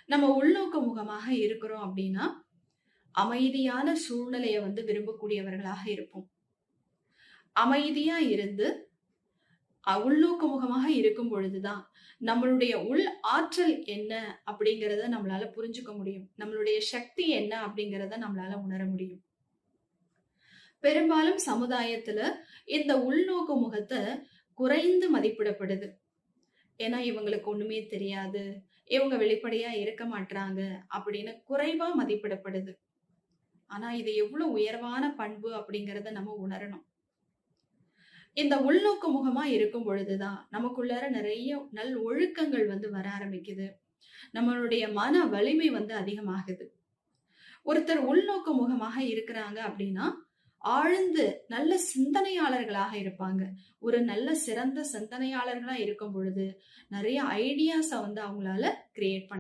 நம்ம உள்நோக்கு முகமாக இருக்கிறோம் அப்படின்னா, அமைதியான சூழ்நிலைய விரும்பக்கூடியவர்களாக இருப்போம். அமைதியா இருந்து உள்நோக்கு முகமாக இருக்கும் பொழுதுதான், நம்மளுடைய உள் ஆற்றல் என்ன அப்படிங்கிறத நம்மளால புரிஞ்சுக்க முடியும். நம்மளுடைய சக்தி என்ன அப்படிங்கிறத நம்மளால உணர முடியும். பெரும்பாலும் சமுதாயத்துல இந்த உள்நோக்கு முகத்த குறைந்து மதிப்பிடப்படுது. ஏன்னா இவங்களுக்கு ஒண்ணுமே தெரியாது, இவங்க வெளிப்படையா இருக்க மாட்றாங்க அப்படின்னு குறைவா மதிப்பிடப்படுது. ஆனா இது எவ்வளவு உயர்வான பண்பு அப்படிங்கிறத நம்ம உணரணும். இந்த உள்நோக்கு முகமா இருக்கும் பொழுதுதான் நமக்குள்ளார நிறைய நல் ஒழுக்கங்கள் வர ஆரம்பிக்குது. நம்மளுடைய மன வலிமை அதிகமாகுது. ஒருத்தர் உள்நோக்கு முகமாக இருக்கிறாங்க அப்படின்னா, ஆழ்ந்து நல்ல சிந்தனையாளர்களாக இருப்பாங்க. ஒரு நல்ல சிறந்த சிந்தனையாளர்களா இருக்கும் பொழுது, நிறைய ஐடியாஸ அவங்களால கிரியேட் பண்ண